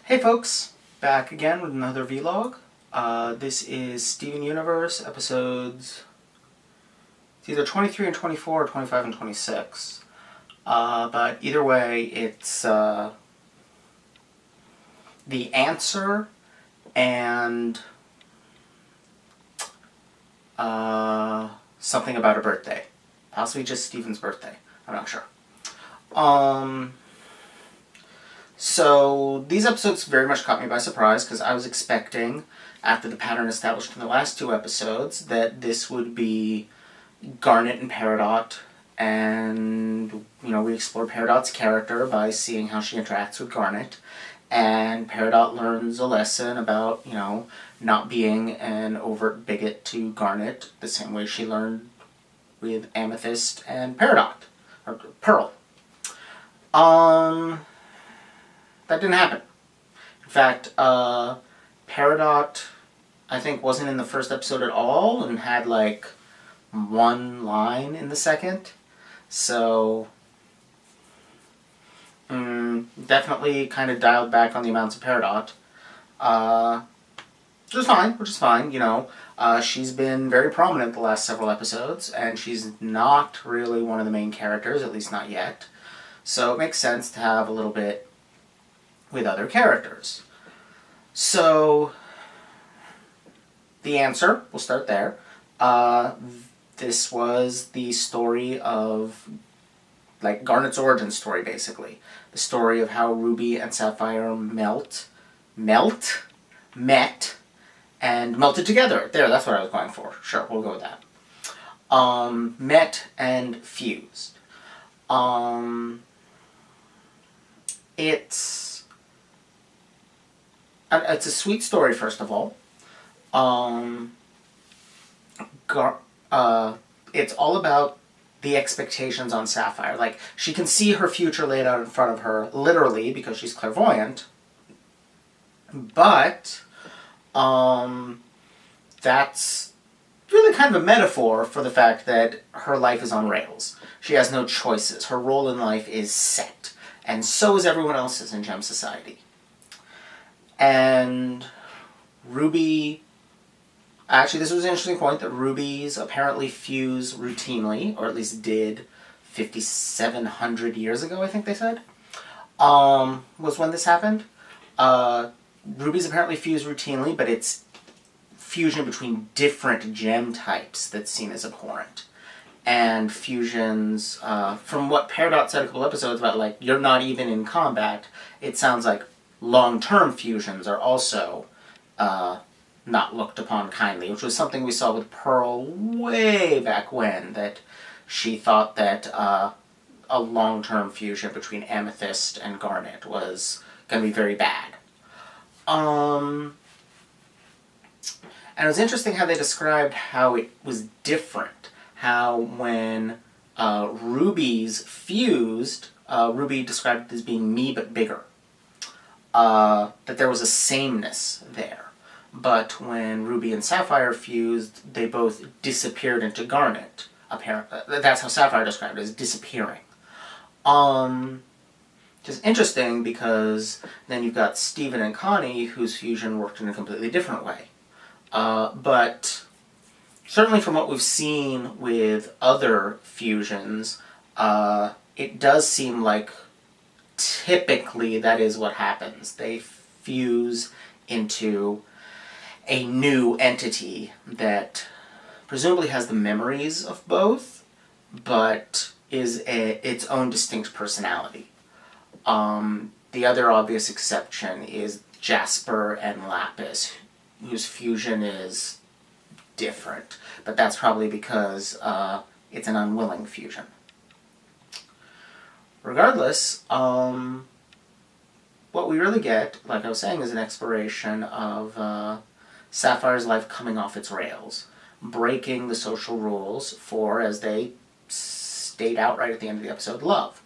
Hey folks, back again with another vlog. This is Steven Universe episodes, it's either 23 and 24 or 25 and 26. But either way, it's The Answer and something about a birthday. Possibly just Steven's birthday. I'm not sure. So these episodes very much caught me by surprise because I was expecting, after the pattern established in the last two episodes, that this would be Garnet and Peridot, and we explore Peridot's character by seeing how she interacts with Garnet, and Peridot learns a lesson about not being an overt bigot to Garnet the same way she learned with Amethyst and Peridot or Pearl. That didn't happen. In fact, Peridot, I think, wasn't in the first episode at all and had like one line in the second. So, definitely kind of dialed back on the amounts of Peridot. Which is fine. She's been very prominent the last several episodes, and she's not really one of the main characters, at least not yet. So it makes sense to have a little bit with other characters. So, The Answer, we'll start there. This was the story of, Garnet's origin story, basically. The story of how Ruby and Sapphire met, and melted together. There, that's what I was going for. Sure, we'll go with that. Met and fused. It's a sweet story, first of all. It's all about the expectations on Sapphire. She can see her future laid out in front of her, literally, because she's clairvoyant. But, that's really kind of a metaphor for the fact that her life is on rails. She has no choices. Her role in life is set. And so is everyone else's in Gem Society. And Ruby... Actually, this was an interesting point, that rubies apparently fuse routinely, or at least did 5,700 years ago, I think they said, was when this happened. Rubies apparently fuse routinely, but it's fusion between different gem types that's seen as abhorrent. And fusions, from what Peridot said a couple episodes about, you're not even in combat, it sounds like long-term fusions are also not looked upon kindly, which was something we saw with Pearl way back when, that she thought that a long-term fusion between Amethyst and Garnet was going to be very bad. And it was interesting how they described how it was different. How when rubies fused, Ruby described it as being me but bigger. That there was a sameness there. But when Ruby and Sapphire fused, they both disappeared into Garnet. Apparently, that's how Sapphire described it, as disappearing. Which is interesting because then you've got Steven and Connie, whose fusion worked in a completely different way. But certainly from what we've seen with other fusions, it does seem like typically that is what happens. They fuse into a new entity that presumably has the memories of both, but is its own distinct personality. The other obvious exception is Jasper and Lapis, whose fusion is different, but that's probably because it's an unwilling fusion. Regardless, what we really get, like I was saying, is an exploration of Sapphire's life coming off its rails, breaking the social rules for, as they state outright at the end of the episode, love.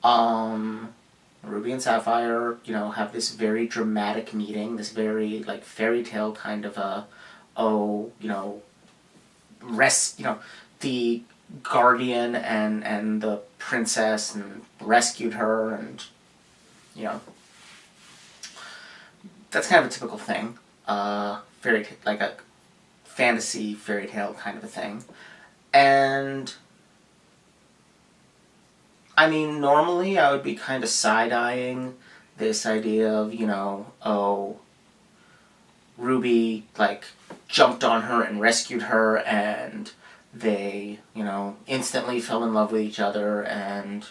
Ruby and Sapphire, have this very dramatic meeting, this very, fairy tale kind of the guardian and the princess and rescued her, and that's kind of a typical thing. Like a fantasy fairy tale kind of a thing. And I mean, normally I would be kind of side-eyeing this idea of, oh, Ruby, like, jumped on her and rescued her, and they, instantly fell in love with each other, and,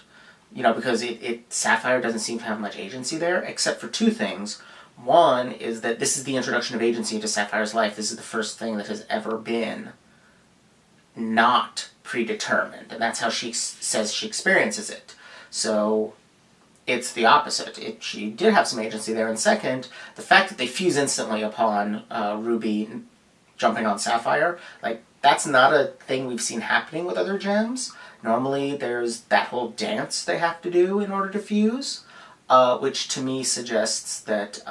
because Sapphire doesn't seem to have much agency there, except for two things. One is that this is the introduction of agency into Sapphire's life. This is the first thing that has ever been not predetermined, and that's how she says she experiences it. So it's the opposite. She did have some agency there. And second, the fact that they fuse instantly upon Ruby jumping on Sapphire, like, that's not a thing we've seen happening with other gems. Normally there's that whole dance they have to do in order to fuse, which to me suggests that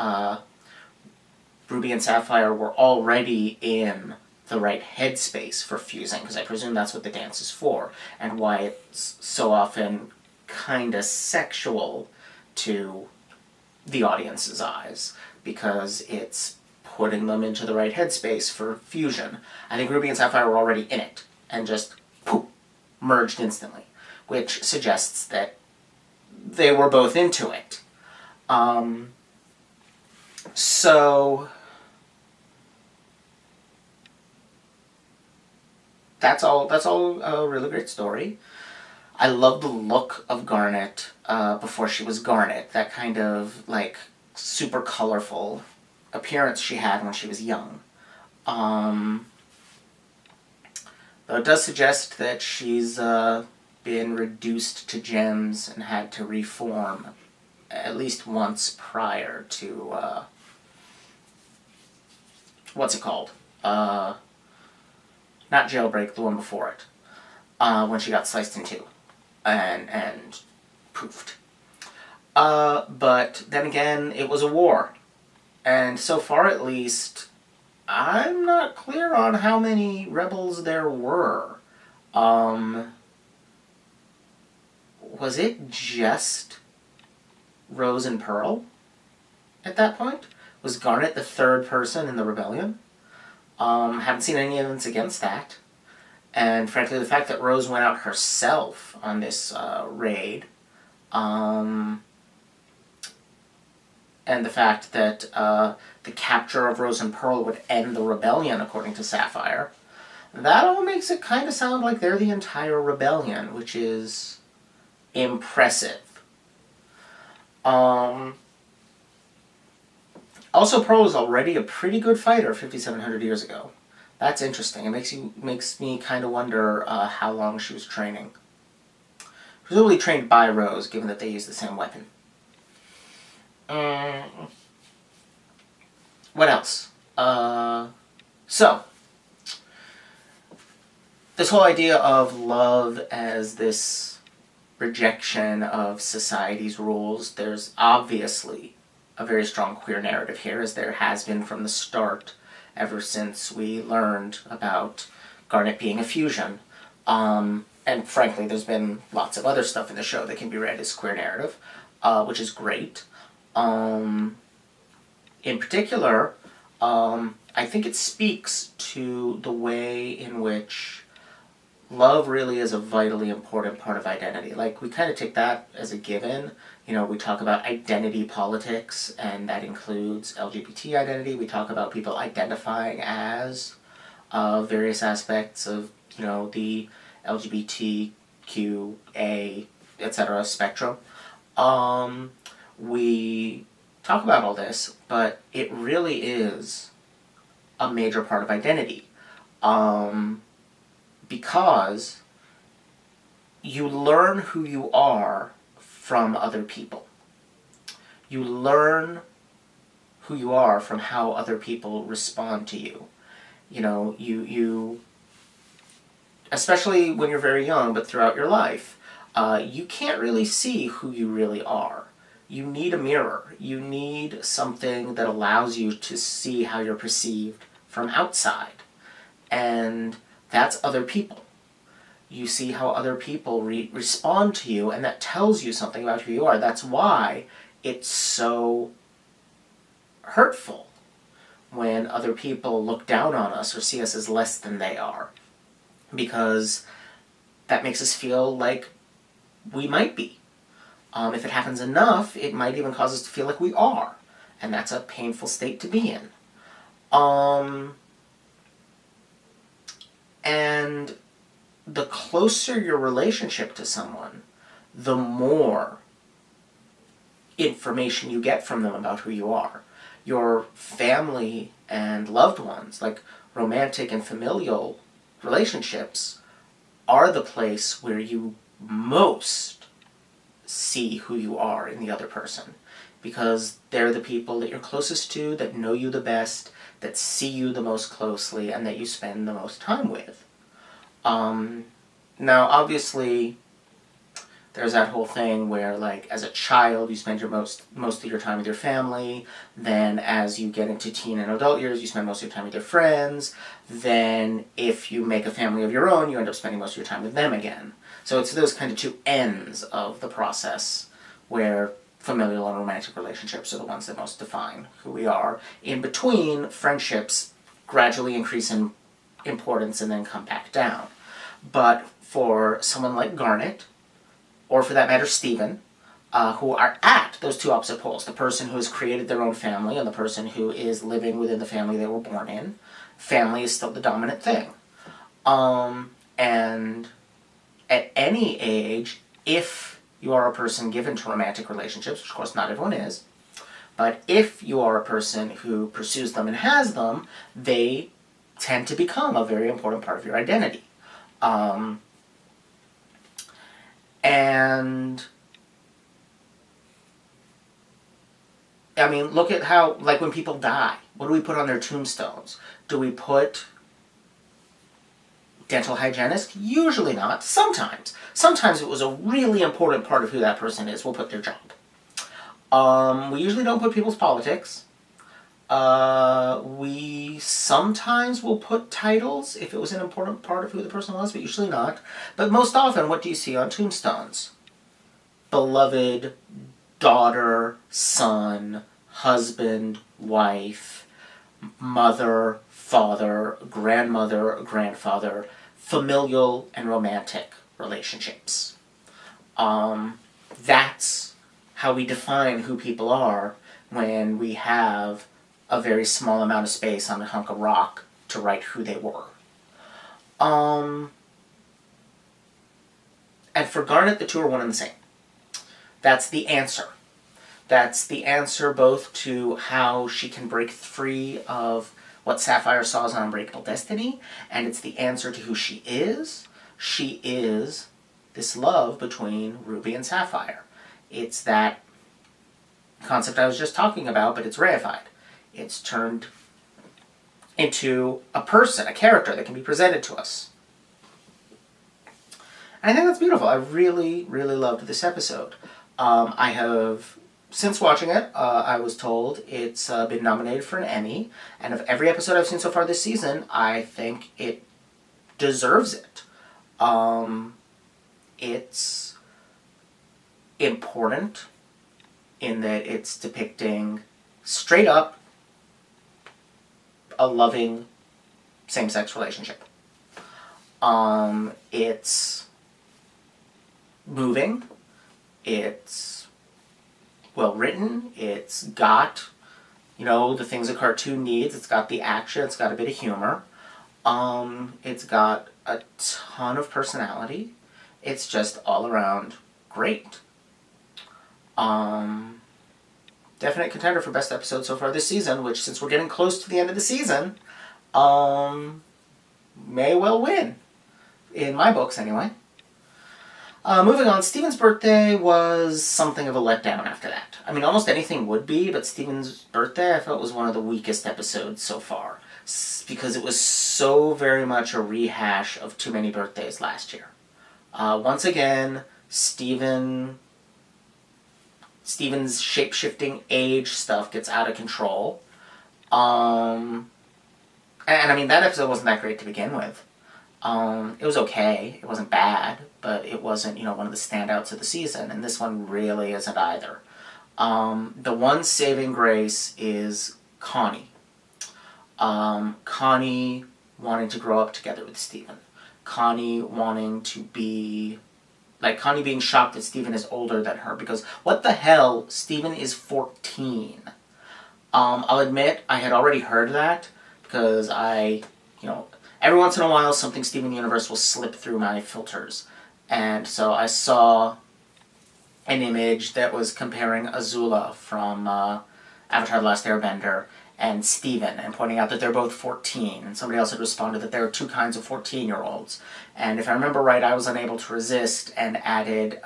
Ruby and Sapphire were already in the right headspace for fusing, because I presume that's what the dance is for, and why it's so often kind of sexual to the audience's eyes, because it's putting them into the right headspace for fusion. I think Ruby and Sapphire were already in it, and just poof, merged instantly, which suggests that they were both into it. So that's all a really great story. I love the look of Garnet before she was Garnet. That kind of, like, super colorful appearance she had when she was young. Though it does suggest that she's been reduced to gems and had to reform at least once prior to, what's it called? Not Jailbreak, the one before it. When she got sliced in two. And poofed. But then again, it was a war. And so far, at least, I'm not clear on how many rebels there were. Was it just Rose and Pearl at that point? Was Garnet the third person in the rebellion? Haven't seen any evidence against that. And frankly, the fact that Rose went out herself on this raid, and the fact that the capture of Rose and Pearl would end the rebellion, according to Sapphire, that all makes it kind of sound like they're the entire rebellion, which is impressive. Also, Pearl was already a pretty good fighter 5,700 years ago. That's interesting. It makes me kind of wonder how long she was training. Presumably trained by Rose, given that they use the same weapon. What else? So, this whole idea of love as this rejection of society's rules, there's obviously a very strong queer narrative here, as there has been from the start, ever since we learned about Garnet being a fusion. And frankly, there's been lots of other stuff in the show that can be read as queer narrative, which is great. In particular, I think it speaks to the way in which love really is a vitally important part of identity. Like, we kind of take that as a given. We talk about identity politics, and that includes LGBT identity. We talk about people identifying as various aspects of, the LGBTQA, etc. spectrum. We talk about all this, but it really is a major part of identity. Because you learn who you are from other people. You learn who you are from how other people respond to you. You especially when you're very young, but throughout your life, you can't really see who you really are. You need a mirror. You need something that allows you to see how you're perceived from outside. And that's other people. You see how other people respond to you, and that tells you something about who you are. That's why it's so hurtful when other people look down on us or see us as less than they are, because that makes us feel like we might be. If it happens enough, it might even cause us to feel like we are, and that's a painful state to be in. And the closer your relationship to someone, the more information you get from them about who you are. Your family and loved ones, like romantic and familial relationships, are the place where you most see who you are in the other person, because they're the people that you're closest to, that know you the best, that see you the most closely, and that you spend the most time with. Now, obviously, there's that whole thing where, like, as a child, you spend your most of your time with your family. Then, as you get into teen and adult years, you spend most of your time with your friends. Then, if you make a family of your own, you end up spending most of your time with them again. So it's those kind of two ends of the process where familial and romantic relationships are the ones that most define who we are. In between, friendships gradually increase in importance and then come back down. But for someone like Garnet, or for that matter Stephen, who are at those two opposite poles, the person who has created their own family and the person who is living within the family they were born in, family is still the dominant thing. And at any age, if you are a person given to romantic relationships, which of course not everyone is, but if you are a person who pursues them and has them, they tend to become a very important part of your identity. And I mean, look at how, like, when people die, what do we put on their tombstones? Do we put dental hygienist? Usually not. Sometimes. Sometimes it was a really important part of who that person is. We'll put their job. We usually don't put people's politics. We sometimes will put titles if it was an important part of who the person was, but usually not. But most often, what do you see on tombstones? Beloved, daughter, son, husband, wife, mother, father, grandmother, grandfather, familial and romantic relationships. That's how we define who people are when we have a very small amount of space on a hunk of rock to write who they were. And for Garnet, the two are one and the same. That's the answer. That's the answer both to how she can break free of what Sapphire saw as an unbreakable destiny, and it's the answer to who she is. She is this love between Ruby and Sapphire. It's that concept I was just talking about, but it's reified. It's turned into a person, a character that can be presented to us. And I think that's beautiful. I really, really loved this episode. I have, since watching it, I was told it's been nominated for an Emmy, and of every episode I've seen so far this season, I think it deserves it. It's important in that it's depicting straight up a loving same-sex relationship. It's moving, it's well written, it's got, the things a cartoon needs, it's got the action, it's got a bit of humor, it's got a ton of personality, it's just all around great. Definite contender for best episode so far this season, which, since we're getting close to the end of the season, may well win. In my books, anyway. Moving on, Steven's birthday was something of a letdown after that. I mean, almost anything would be, but Steven's birthday I felt was one of the weakest episodes so far, because it was so very much a rehash of Too Many Birthdays last year. Once again, Steven's shape-shifting age stuff gets out of control. And I mean, that episode wasn't that great to begin with. It was okay. It wasn't bad, but it wasn't, one of the standouts of the season, and this one really isn't either. The one saving grace is Connie. Connie wanting to grow up together with Stephen. Connie wanting to be... Like, Connie being shocked that Stephen is older than her, because what the hell? Stephen is 14. I'll admit, I had already heard that, because every once in a while something Steven Universe will slip through my filters. And so I saw an image that was comparing Azula from Avatar The Last Airbender and Steven, and pointing out that they're both 14, and somebody else had responded that there are two kinds of 14-year-olds. And if I remember right, I was unable to resist and added,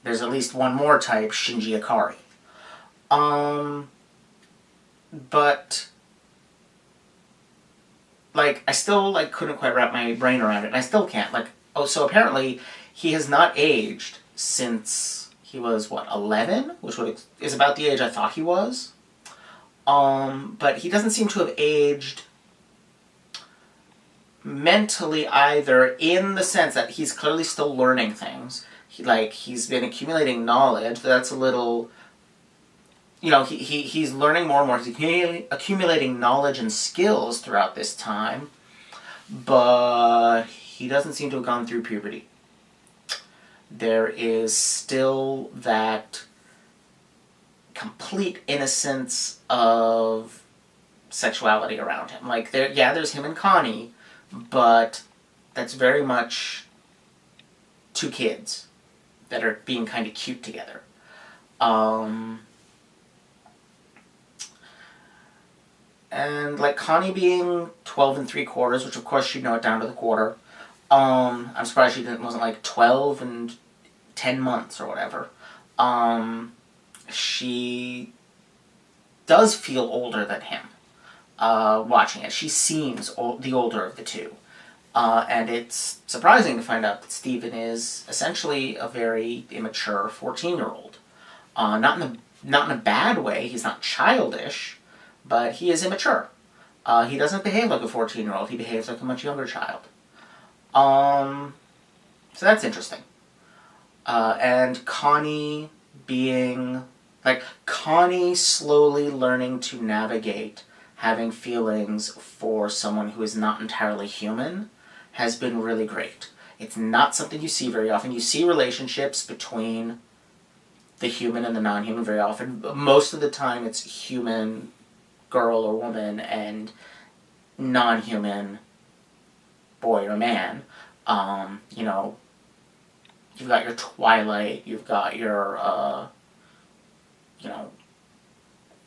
there's at least one more type, Shinji Ikari. But, like, I still, like, couldn't quite wrap my brain around it, and I still can't. Like, so apparently he has not aged since he was, 11? Which is about the age I thought he was. But he doesn't seem to have aged mentally either, in the sense that he's clearly still learning things. He's been accumulating knowledge. That's a little... he's learning more and more. He's accumulating knowledge and skills throughout this time. But he doesn't seem to have gone through puberty. There is still that complete innocence of sexuality around him. Like, there's him and Connie, but that's very much two kids that are being kind of cute together. And, like, Connie being 12 3/4, which of course she'd know it down to the quarter. I'm surprised she wasn't like 12 and 10 months or whatever. She does feel older than him, watching it. She seems the older of the two. And it's surprising to find out that Stephen is essentially a very immature 14-year-old. Not in a bad way. He's not childish, but he is immature. He doesn't behave like a 14-year-old. He behaves like a much younger child. So that's interesting. And Connie being... Connie slowly learning to navigate having feelings for someone who is not entirely human has been really great. It's not something you see very often. You see relationships between the human and the non-human very often. Most of the time it's human girl or woman and non-human boy or man. You've got your Twilight, you've got your,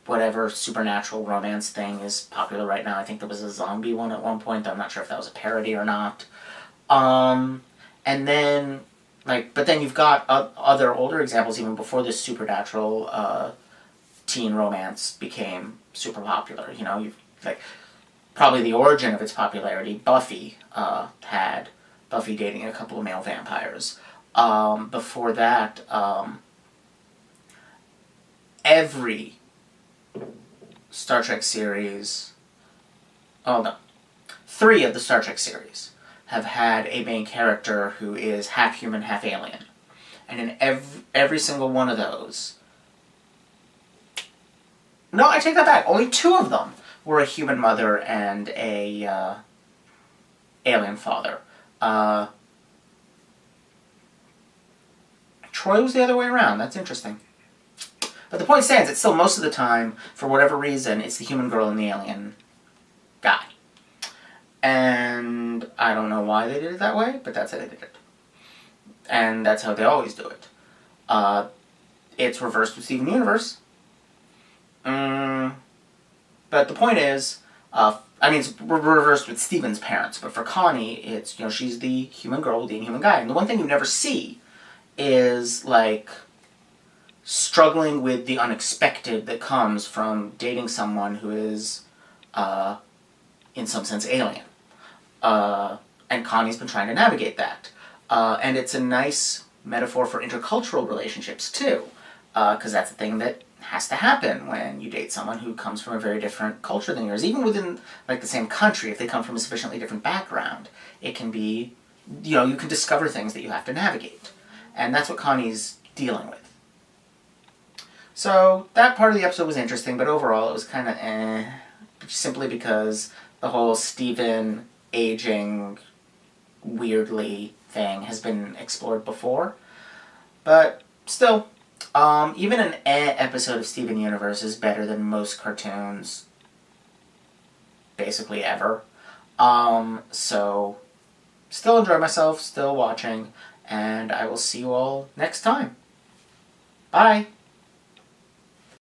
whatever supernatural romance thing is popular right now. I think there was a zombie one at one point. I'm not sure if that was a parody or not. And then, but then you've got other older examples even before this supernatural teen romance became super popular. You've, probably the origin of its popularity, Buffy had Buffy dating a couple of male vampires. Before that, every Star Trek series... Oh, no. 3 of the Star Trek series have had a main character who is half human, half alien. And in every single one of those... No, I take that back. Only 2 of them were a human mother and a alien father. Troy was the other way around. That's interesting. But the point stands, it's still most of the time, for whatever reason, it's the human girl and the alien guy. And I don't know why they did it that way, but that's how they did it. And that's how they always do it. It's reversed with Steven Universe. But the point is, it's reversed with Steven's parents, but for Connie, it's, she's the human girl with the inhuman guy. And the one thing you never see is, struggling with the unexpected that comes from dating someone who is, in some sense, alien. And Connie's been trying to navigate that. And it's a nice metaphor for intercultural relationships, too. Because that's the thing that has to happen when you date someone who comes from a very different culture than yours. Even within, the same country, if they come from a sufficiently different background, it can be, you can discover things that you have to navigate. And that's what Connie's dealing with. So that part of the episode was interesting, but overall it was kind of simply because the whole Steven aging weirdly thing has been explored before. But still, even an episode of Steven Universe is better than most cartoons basically ever. So still enjoy myself, still watching, and I will see you all next time. Bye!